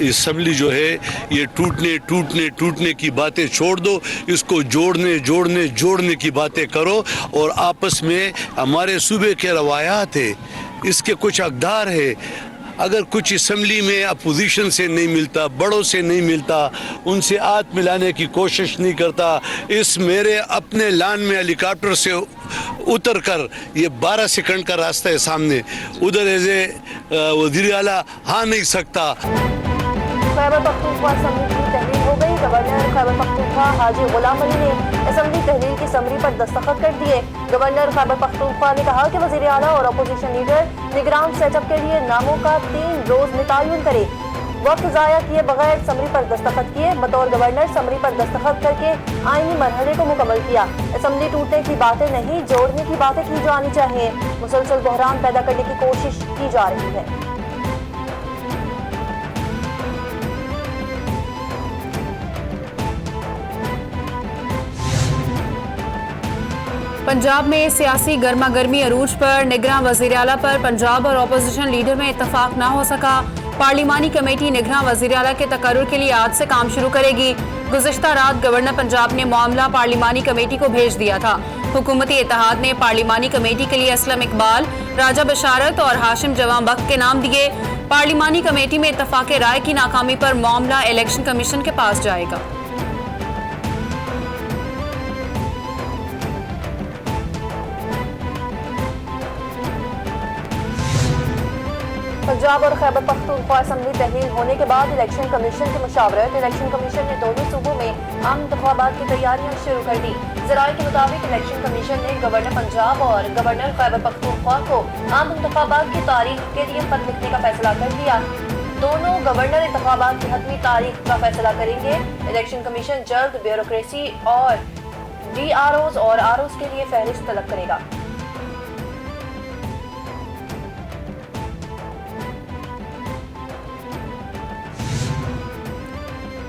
Assembly जो है ये टूटने की बातें छोड़ दो, इसको जोड़ने की बातें करो और आपस में हमारे सूबे के रवायात है, इसके कुछ अक़दार है। अगर कुछ असम्बली में अपोजिशन से नहीं मिलता, बड़ों से नहीं मिलता, उनसे हाथ मिलाने की कोशिश नहीं करता, इस मेरे अपने लान में हेलीकॉप्टर से उतर कर ये 12 सेकंड का रास्ता है सामने, उधर एज़े वज़ीर आला हाँ नहीं सकता। खैबर पख्तूनख्वा असम्बली की तहलील हो गई। गवर्नर खैबर पख्तूनख्वा हाजी गुलाम अली ने असम्बली तहलील की समरी पर दस्तखत कर दिए। गवर्नर खैबर पख्तूनख्वा ने कहा कि वज़ीर आला और अपोजिशन लीडर निगरान सेटअप के लिए नामों का 3 रोज मुतय्यन करे। वक्त ज़ाया किए बगैर समरी पर दस्तखत किए। बतौर गवर्नर समरी पर दस्तखत करके आईनी मरहले को मुकम्मल किया। असम्बली टूटने की बातें नहीं, जोड़ने की बातें की जानी चाहिए। मुसलसल बहरान पैदा करने की कोशिश की जा रही है। पंजाब में सियासी गर्मा गर्मी अरूज पर। निगरान वज़ीर आला पर पंजाब और अपोजिशन लीडर में इत्तफाक न हो सका। पार्लिमानी कमेटी निगरान वज़ीर आला के तकर्रुर के लिए आज से काम शुरू करेगी। गुज़िश्ता रात गवर्नर पंजाब ने मामला पार्लिमानी कमेटी को भेज दिया था। हुकूमती इत्तेहाद ने पार्लिमानी कमेटी के लिए असलम इकबाल, राजा बशारत और हाशिम जवां बख्त के नाम दिए। पार्लिमानी कमेटी में इत्तफाक राय की नाकामी पर मामला इलेक्शन कमीशन के पास जाएगा। पंजाब और खैबर पख्तूनख्वा असम्बली तहलील होने के बाद इलेक्शन कमीशन की मुशावरत। इलेक्शन कमीशन ने दोनों सूबों में आम इंतखाबात की तैयारियां शुरू कर दी। ज़राए के मुताबिक इलेक्शन कमीशन ने गवर्नर पंजाब और गवर्नर खैबर पख्तूनख्वा को आम इंतखाबात की तारीख के लिए खत लिखने का फैसला कर दिया। दोनों गवर्नर इंतखाबात की हतमी तारीख का फैसला करेंगे। इलेक्शन कमीशन जल्द ब्यूरोक्रेसी और DROs और ROs के लिए फहरिस्त तलब करेगा।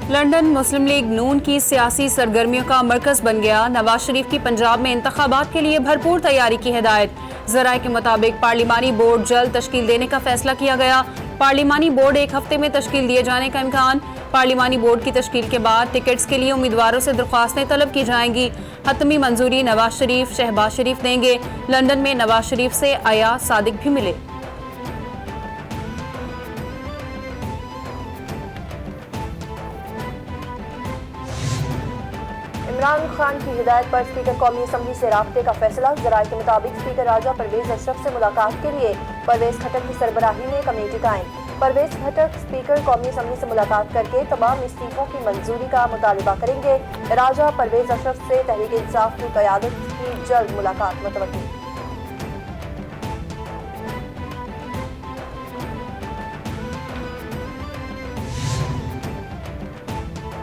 लंदन मुस्लिम लीग नून की सियासी सरगर्मियों का मरकज बन गया। नवाज शरीफ की पंजाब में इंतखाबात के लिए भरपूर तैयारी की हिदायत। ज़राए के मुताबिक पार्लिमानी बोर्ड जल्द तश्कील देने का फैसला किया गया। पार्लिमानी बोर्ड 1 हफ्ते में तश्कील दिए जाने का इम्कान। पार्लिमानी बोर्ड की तश्कील के बाद टिकट्स के लिए उम्मीदवारों से दरख्वास्तें तलब की जाएंगी। हतमी मंजूरी नवाज शरीफ, शहबाज शरीफ देंगे। लंदन में नवाज शरीफ से अयाज सादिक भी मिले। इमरान खान की हिदायत पर स्पीकर कौमी असम्बली से राब्ते का फैसला। ज़राए के मुताबिक स्पीकर राजा परवेज अशरफ से मुलाकात के लिए परवेज खटक की सरबराही में कमेटी कायम। परवेज खटक स्पीकर कौमी असम्बली से मुलाकात करके तमाम इस्तीफों की मंजूरी का मुतालबा करेंगे। राजा परवेज अशरफ से तहरीक इंसाफ की क़यादत की जल्द मुलाकात मुतवक्किल।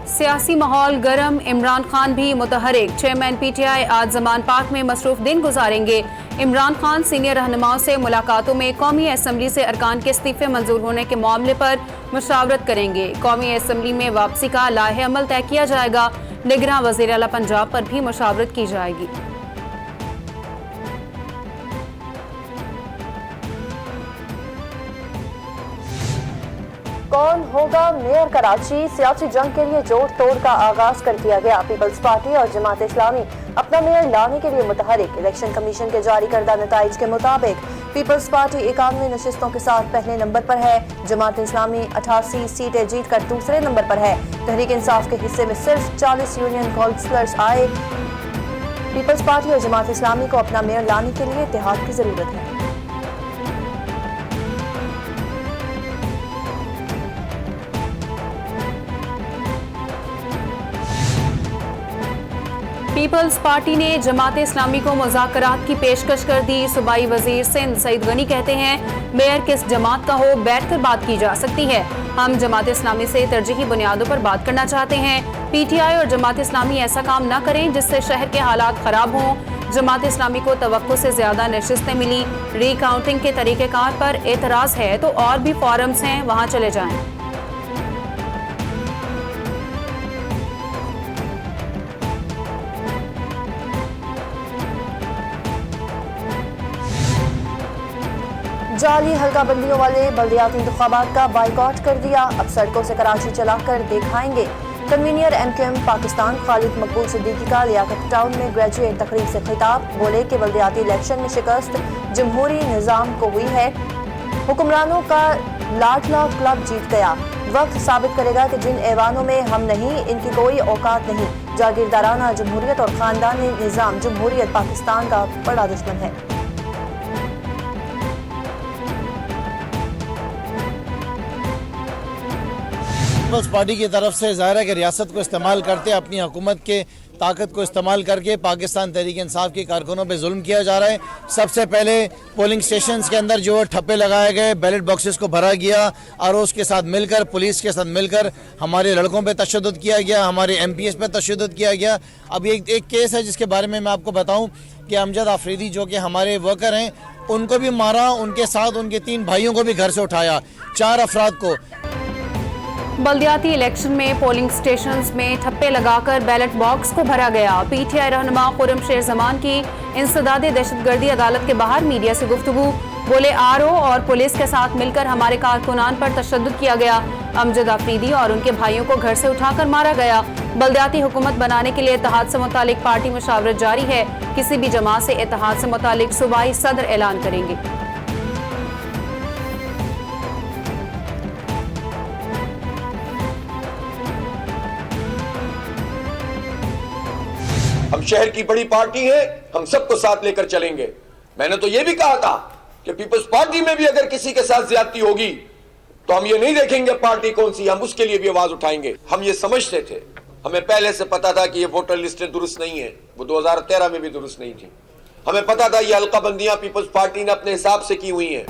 सियासी माहौल गर्म। इमरान खान भी मुतहरिक। चेयरमैन PTI आज जमान पार्क में मसरूफ दिन गुजारेंगे। इमरान खान सीनियर रहनुमाओं से मुलाकातों में कौमी असम्बली से अरकान के इस्तीफे मंजूर होने के मामले पर मुशावरत करेंगे। कौमी असम्बली में वापसी का लाहे अमल तय किया जाएगा। निगरान वज़ीर आला पंजाब पर भी मुशावरत की जाएगी। कौन होगा मेयर कराची? सियासी जंग के लिए जोड़ तोड़ का आगाज कर दिया गया। पीपल्स पार्टी और जमात इस्लामी अपना मेयर लाने के लिए मुतहरिक। इलेक्शन कमीशन के जारी करदा नताइज के मुताबिक पीपल्स पार्टी 91 नशिस्तों के साथ पहले नंबर पर है। जमात इस्लामी 88 सीटें जीत कर दूसरे नंबर पर है। तहरीक इंसाफ के हिस्से में सिर्फ 40 यूनियन काउंसलर्स आए। पीपल्स पार्टी और जमात इस्लामी को अपना मेयर लाने के लिए इत्तेहाद की जरूरत है। पीपल्स पार्टी ने जमात इस्लामी को मुज़ाकरात की पेशकश कर दी। सूबाई वजीर सिंध सईद गनी कहते हैं मेयर किस जमात का हो बैठकर बात की जा सकती है। हम जमात इस्लामी से तरजीही बुनियादों पर बात करना चाहते हैं। PTI और जमात इस्लामी ऐसा काम न करें जिससे शहर के हालात खराब हों। जमात इस्लामी को तवक्को से ज्यादा नशिस्तें मिली। रिकाउंटिंग के तरीक़ेकार पर एतराज़ है तो और भी फोरम्स हैं, वहाँ चले जाएं। जाली हल्का बंदियों वाले बल्दियाती इंतखाबात का बाइकआउट कर दिया। अब सड़कों से कराची चलाकर दिखाएंगे। कन्वीनियर MQM पाकिस्तान खालिद मकबूल सिद्दीकी का लियाकत टाउन में ग्रेजुएट तकरीब से खिताब। बोले कि बल्दियाती इलेक्शन में शिकस्त जमहूरी निज़ाम को हुई है। हुक्मरानों का लाडला क्लब जीत गया। वक्त साबित करेगा कि जिन ऐवानों में हम नहीं, इनकी कोई औकात नहीं। जागीरदाराना जमहूरियत और खानदानी निज़ाम जमहूरियत पाकिस्तान का बड़ा दुश्मन है। पीपल्स पार्टी की तरफ से ज़ाहिर है कि रियासत को इस्तेमाल करते अपनी हुकूमत के ताकत को इस्तेमाल करके पाकिस्तान तहरीक इंसाफ के कारकुनों पे जुल्म किया जा रहा है। सबसे पहले पोलिंग स्टेशंस के अंदर जो ठप्पे लगाए गए, बैलेट बॉक्सेस को भरा गया, आरओज़ के साथ मिलकर, पुलिस के साथ मिलकर हमारे लड़कों पे तशद्दुद किया गया, हमारे MPs पे तशद्दुद किया गया। अब एक केस है जिसके बारे में मैं आपको बताऊँ कि अमजद आफरीदी जो कि हमारे वर्कर हैं, उनको भी मारा, उनके साथ उनके 3 भाइयों को भी घर से उठाया, 4 अफराद को। बल्दियाती इलेक्शन में पोलिंग स्टेशंस में ठप्पे लगाकर बैलेट बॉक्स को भरा गया। PTI रहनुमा खुर्रम शेर जमान की इंसदादे दहशतगर्दी अदालत के बाहर मीडिया से गुफ्तगू। बोले RO और पुलिस के साथ मिलकर हमारे कारकुनान पर तशद्दुद किया गया। अमजद आफरीदी और उनके भाइयों को घर से उठाकर मारा गया। बल्दियाती हुकूमत बनाने के लिए इत्तेहाद से मुतालिक पार्टी मुशावरत जारी है। किसी भी जमात से इत्तेहाद से मुतालिक सूबाई सदर ऐलान करेंगे। हम शहर की बड़ी पार्टी है, हम सबको साथ लेकर चलेंगे। मैंने तो यह भी कहा था कि पीपल्स पार्टी में भी अगर किसी के साथ ज्यादती होगी तो हम ये नहीं देखेंगे पार्टी कौन सी, हम उसके लिए भी आवाज उठाएंगे। हम ये समझते थे, हमें पहले से पता था कि ये वोटर लिस्टें दुरुस्त नहीं है, वो 2013 में भी दुरुस्त नहीं थी। हमें पता था ये हल्काबंदियां पीपल्स पार्टी ने अपने हिसाब से की हुई हैं।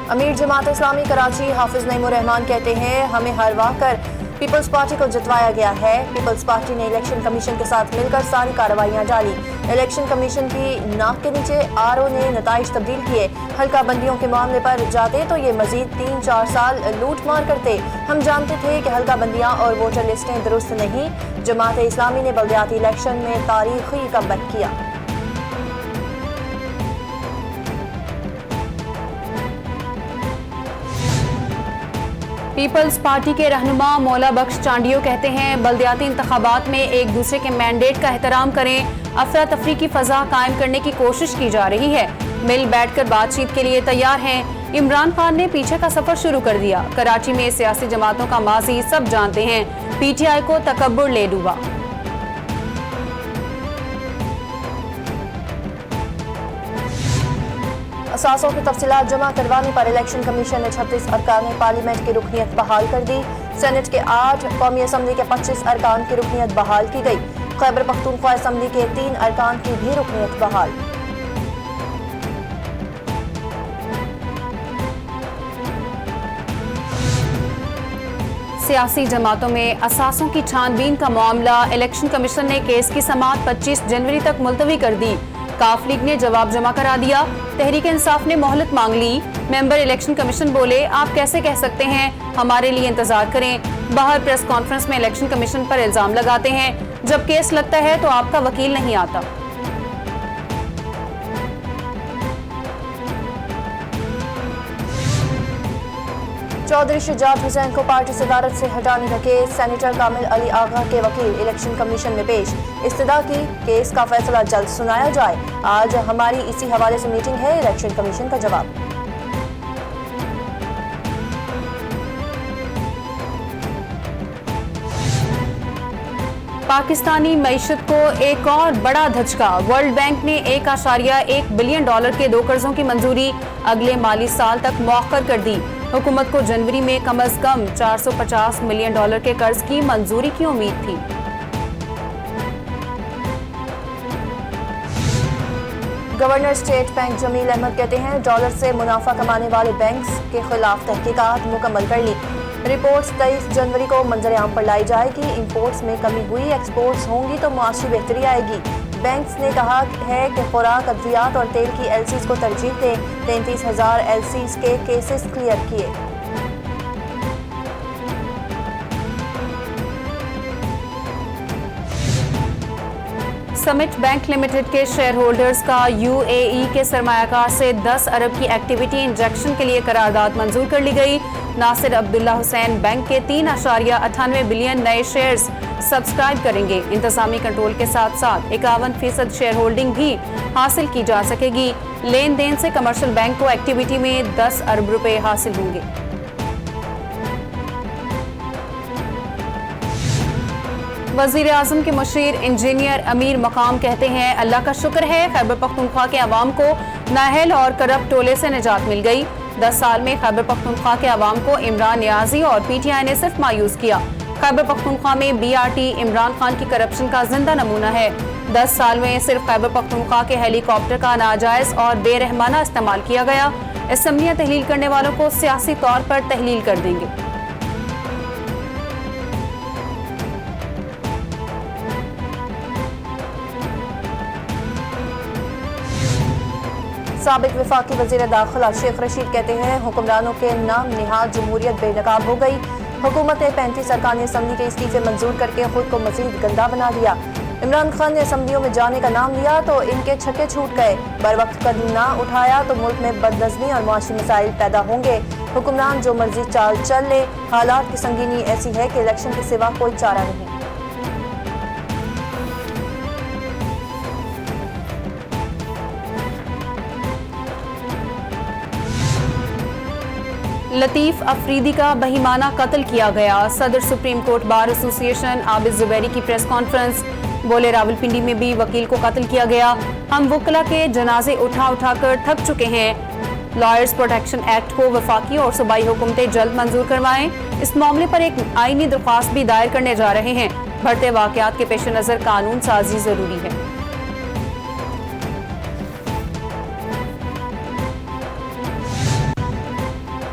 अमीर जमात इस्लामी कराची हाफिज नईमुर रहमान कहते हैं, हमें हरवा कर पीपल्स पार्टी को जितवाया गया है। पीपल्स पार्टी ने इलेक्शन कमीशन के साथ मिलकर सारी कार्रवाइयां डाली। इलेक्शन कमीशन की नाक के नीचे RO ने नताइज तब्दील किए। हल्का बंदियों के मामले पर जाते तो ये मजीद 3-4 साल लूट मार करते। हम जानते थे कि हल्का बंदियां और वोटर लिस्टें दुरुस्त नहीं। जमात इस्लामी ने बल्दियाती इलेक्शन में तारीखी कमबैक किया। पीपल्स पार्टी के रहनुमा मौला बख्श चांडियो कहते हैं, बल्दियाती इंतखाबात में एक दूसरे के मैंडेट का एहतराम करें। अफरा तफरी की फजा कायम करने की कोशिश की जा रही है। मिल बैठकर बातचीत के लिए तैयार हैं। इमरान खान ने पीछे का सफर शुरू कर दिया। कराची में सियासी जमातों का माजी सब जानते हैं। PTI को तकब्बुर ले डूबा। असासों की तफसीलात जमा करवाने पर इलेक्शन कमीशन ने 36 अरकान पार्लियामेंट की रुकनीत बहाल कर दी। सेनेट के 8, कौमी असम्बली के 25 अरकान की रुकनीत बहाल की गई। खैबर पख्तूनख्वा असम्बली के 3 अरकान की भी रुकनीत बहाल। सियासी जमातों में असासों की छानबीन का मामला, इलेक्शन कमीशन ने केस की समाअत 25 जनवरी तक मुलतवी कर दी। काफ लीग ने जवाब जमा करा दिया। तहरीक इंसाफ ने मोहलत मांग ली। मेंबर इलेक्शन कमीशन बोले, आप कैसे कह सकते हैं, हमारे लिए इंतजार करें। बाहर प्रेस कॉन्फ्रेंस में इलेक्शन कमीशन पर इल्जाम लगाते हैं, जब केस लगता है तो आपका वकील नहीं आता। चौधरी शुजात हुसैन को पार्टी सदारत से हटाने का केस सेनेटर कामिल अली आगा के वकील इलेक्शन कमीशन में पेश। इस्तदा की केस का फैसला जल्द सुनाया जाए। आज हमारी इसी हवाले से मीटिंग है। इलेक्शन कमीशन का जवाब। पाकिस्तानी मईशत को एक और बड़ा धचका। वर्ल्ड बैंक ने $1.1 बिलियन के 2 कर्जों की मंजूरी अगले माली साल तक मौखर कर दी। हुकूमत को जनवरी में कम अज कम $450 मिलियन के कर्ज की मंजूरी की उम्मीद थी। Governor state bank Jameel Ahmed कहते हैं, डॉलर से मुनाफा कमाने वाले बैंक्स के खिलाफ तहकीकात मुकम्मल कर ली। रिपोर्ट्स 23 जनवरी को मंजर-ए-आम पर लाई जाएगी। इंपोर्ट्स में कमी हुई, एक्सपोर्ट्स होंगी तो मुआशी बेहतरी आएगी। बैंक्स ने कहा है कि खुराक, अद्वियात और तेल की LCs को तरजीह दें। 33,000 LCs के केसेस क्लियर किए। समिट बैंक लिमिटेड के शेयर होल्डर्स का यूएई के सरमायाकार से 10 अरब की एक्टिविटी इंजेक्शन के लिए करारदाद मंजूर कर ली गई। नासिर अब्दुल्ला हुसैन बैंक के 3.98 बिलियन नए शेयर्स सब्सक्राइब करेंगे। इंतजामी कंट्रोल के साथ साथ 51% शेयर होल्डिंग भी हासिल की जा सकेगी। लेन देन से कमर्शियल बैंक को एक्टिविटी में 10 अरब रुपए हासिल होंगे। वजीर आजम के मुशीर इंजीनियर अमीर मकाम कहते हैं, अल्लाह का शुक्र है खैबर पख्तूनख्वा के अवाम को नाअहल और करप्ट टोले से निजात मिल गई। 10 साल में खैबर पख्तूनख्वा के अवाम को इमरान नियाजी और पीटीआई ने सिर्फ मायूस किया। खैबर पख्तूनख्वा में बीआरटी इमरान खान की करप्शन का जिंदा नमूना है। 10 साल में सिर्फ खैबर पख्तूनख्वा के हेलीकॉप्टर का नाजायज और बेरहमाना इस्तेमाल किया गया। असम्बलियां तहलील करने वालों को सियासी तौर पर तहलील कर देंगे। साबिक वफाकी वज़ीर दाखिला शेख रशीद कहते हैं, हुक्मरानों के नाम निहाद जमहूरियत बेनकाब हो गई। हुकूमत ने 35 अरकान असम्बली के इस्तीफे मंजूर करके खुद को मजीद गंदा बना दिया। इमरान खान ने असम्बलियों में जाने का नाम लिया तो इनके छक्के छूट गए। बर वक्त कदम ना उठाया तो मुल्क में बदनज़मी और मुआशी मसाइल पैदा होंगे। हुक्मरान जो मर्जी चाल चल ले, हालात की संगीनी ऐसी है कि इलेक्शन के सिवा कोई चारा नहीं। लतीफ अफरीदी का बहिमाना कत्ल किया गया। सदर supreme court bar association Abid Zubairi की प्रेस कॉन्फ्रेंस। बोले, रावलपिंडी में भी वकील को कत्ल किया गया। हम वकला के जनाजे उठा कर थक चुके हैं। लॉयर्स प्रोटेक्शन एक्ट को वफाकी और सूबाई हुकूमतें जल्द मंजूर करवाएं। इस मामले पर एक आईनी दरख्वास्त भी दायर करने जा रहे हैं। बढ़ते वाकयात के पेश नजर कानून साजी जरूरी है।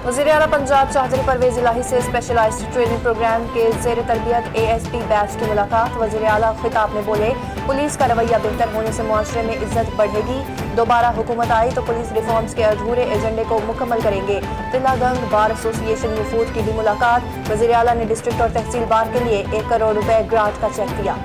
वज़ीर आला पंजाब चौधरी परवेज इलाही से स्पेशलाइज्ड ट्रेनिंग प्रोग्राम के ज़ेर तरबियत ASP बैच की मुलाकात। वज़ीर आला खिताब में बोले, पुलिस का रवैया बेहतर होने से मुआशरे में इज्जत बढ़ेगी। दोबारा हुकूमत आई तो पुलिस रिफॉर्म्स के अधूरे एजेंडे को मुकम्मल करेंगे। तिलागंग बार एसोसिएशन वफूद की भी मुलाकात। वज़ीर आला ने डिस्ट्रिक्ट और तहसील बार के लिए 1 करोड़ रुपए ग्रांट का चेक दिया।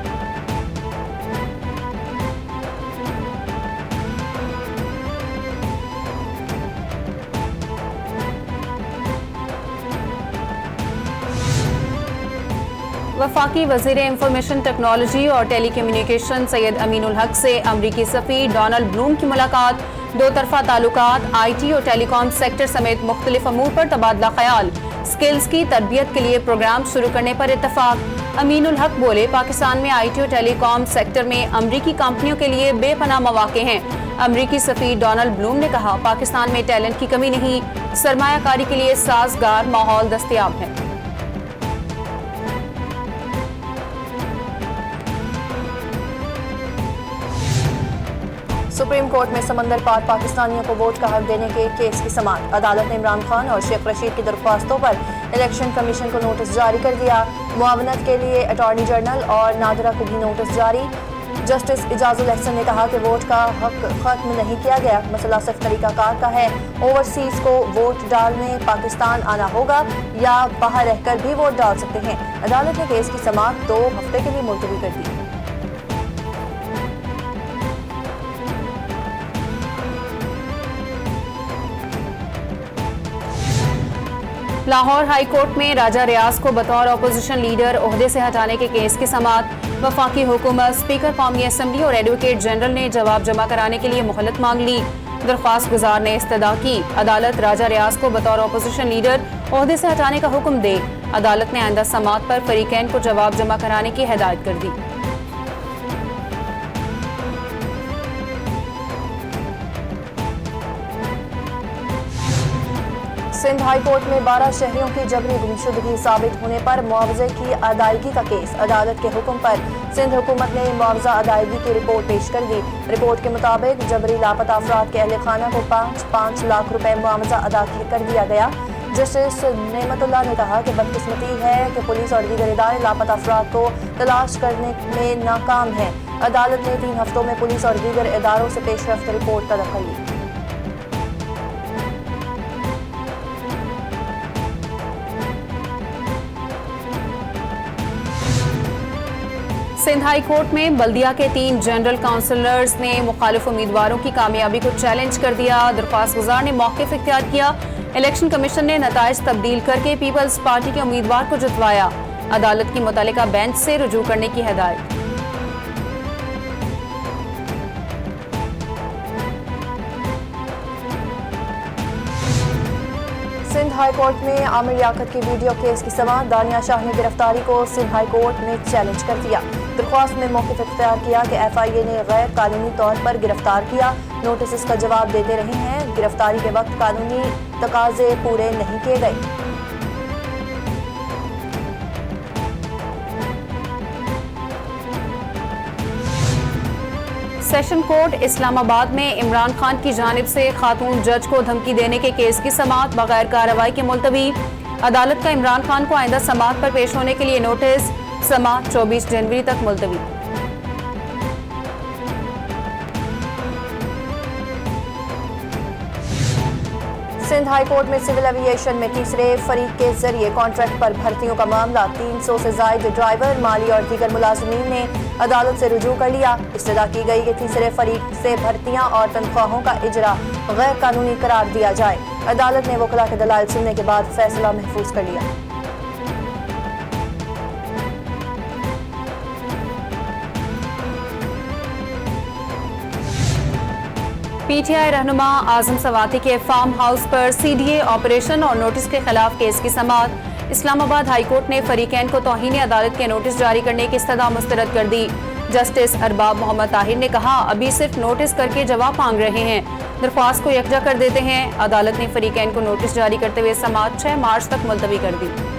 वफाकी वज़ीर इंफॉर्मेशन टेक्नोलॉजी और टेलीकम्युनिकेशन सैयद अमीनुल हक से अमरीकी सफ़ीर डोनाल्ड ब्लूम की मुलाकात। दो तरफा ताल्लुकात, IT और टेलीकॉम सेक्टर समेत मुख्तलिफ अमूर पर तबादला ख्याल। स्किल्स की तरबियत के लिए प्रोग्राम शुरू करने पर इत्तफाक। अमीनुल हक बोले, पाकिस्तान में IT और टेलीकॉम सेक्टर में अमरीकी कंपनियों के लिए बेपनाह मौके हैं। अमरीकी सफ़ीर डोनाल्ड ब्लूम ने कहा, पाकिस्तान में टैलेंट की कमी नहीं, सरमायाकारी के लिए साजगार माहौल दस्तयाब है। सुप्रीम कोर्ट में समंदर पार पाकिस्तानियों को वोट का हक देने के केस की समाअत। अदालत ने इमरान खान और शेख रशीद की दरख्वास्तों पर इलेक्शन कमीशन को नोटिस जारी कर दिया। मुआवनत के लिए अटॉर्नी जनरल और नादरा को भी नोटिस जारी। जस्टिस इजाजुल अहसन ने कहा कि वोट का हक खत्म नहीं किया गया, मसला सिर्फ तरीकाकार का है। ओवरसीज को वोट डालने पाकिस्तान आना होगा या बाहर रहकर भी वोट डाल सकते हैं। अदालत ने केस की समाअत 2 हफ्ते के लिए मुलतवी कर दी। लाहौर हाई कोर्ट में राजा रियाज को बतौर अपोजिशन लीडर ओहदे से हटाने के केस की समाअत। वफाकी हुकूमत, स्पीकर कौमी असम्बली और एडवोकेट जनरल ने जवाब जमा कराने के लिए मोहलत मांग ली। दरख्वास्त गुजार ने इस्तदा की, अदालत राजा रियाज को बतौर अपोजिशन लीडर ओहदे से हटाने का हुक्म दे। अदालत ने आइंदा समाअत पर फरीकैन को जवाब जमा कराने की हिदायत कर दी। सिंध हाई कोर्ट में 12 शहरियों की जबरी गुमशुदगी साबित होने पर मुआवजे की अदायगी का केस। अदालत के हुक्म पर सिंध हुकूमत ने मुआवजा अदायगी की रिपोर्ट पेश कर दी। रिपोर्ट के मुताबिक जबरी लापता अफराद के अहल खाना को 5 लाख रुपए मुआवजा अदा कर दिया गया। जस्टिस नेमतुल्लाह ने कहा कि बदकिस्मती है कि पुलिस और दीगर इदारे लापता अफराद को तलाश करने में नाकाम है। अदालत ने 3 हफ्तों में पुलिस और दीगर इदारों से पेशरफ्त रिपोर्ट तलब ली। सिंध हाई कोर्ट में बल्दिया के 3 जनरल काउंसलर्स ने मुखालिफ उम्मीदवारों की कामयाबी को चैलेंज कर दिया। दरख्वास्त गुजार ने मौक़िफ़ इख्तियार किया। इलेक्शन कमीशन ने नताइज तब्दील करके पीपल्स पार्टी के उम्मीदवार को जितवाया। अदालत की मुतल्लिका बेंच से रुजू करने की हिदायत। सिंध हाई कोर्ट में आमिर लियाकत की वीडियो केस की समाअत। दानिया शाह ने गिरफ्तारी को सिंध हाई कोर्ट में चैलेंज कर दिया। दरख्वास्त में मौक़िफ़ इख्तियार किया कि FIA ने गैर कानूनी तौर पर गिरफ्तार किया। नोटिस का जवाब देते रहे हैं। गिरफ्तारी के वक्त कानूनी तकाजे पूरे नहीं किए गए। सेशन कोर्ट इस्लामाबाद में इमरान खान की जानिब से खातून जज को धमकी देने के केस की समाअत बगैर कार्रवाई के मुलतवी। अदालत का इमरान खान को आइंदा समाअत पर पेश होने के लिए नोटिस। समाअत 24 जनवरी तक मुलतवी। सिंध हाई कोर्ट में सिविल एविएशन में तीसरे फरीक के जरिए कॉन्ट्रैक्ट पर भर्तियों का मामला। 300 से जायद ड्राइवर, माली और दीगर मुलाजमीन ने अदालत से रुजू कर लिया। इस्तदा की गई कि तीसरे फरीक से भर्तियां और तनख्वाहों का इजरा गैर कानूनी करार दिया जाए। अदालत ने वकला के दलाइल सुनने के बाद फैसला महफूज कर लिया। PTI रहनुमा आजम सवाती के फार्म हाउस पर CDA ऑपरेशन और नोटिस के खिलाफ केस की समाअत। इस्लामाबाद हाई कोर्ट ने फरीकैन को तौहीन अदालत के नोटिस जारी करने की इस्तदा मुस्तरद कर दी। जस्टिस अरबाब मोहम्मद ताहिर ने कहा, अभी सिर्फ नोटिस करके जवाब मांग रहे हैं, दरख्वास्त को यकजा कर देते हैं। अदालत ने फरीकैन को नोटिस जारी करते हुए समाअत 6 मार्च तक मुलतवी कर दी।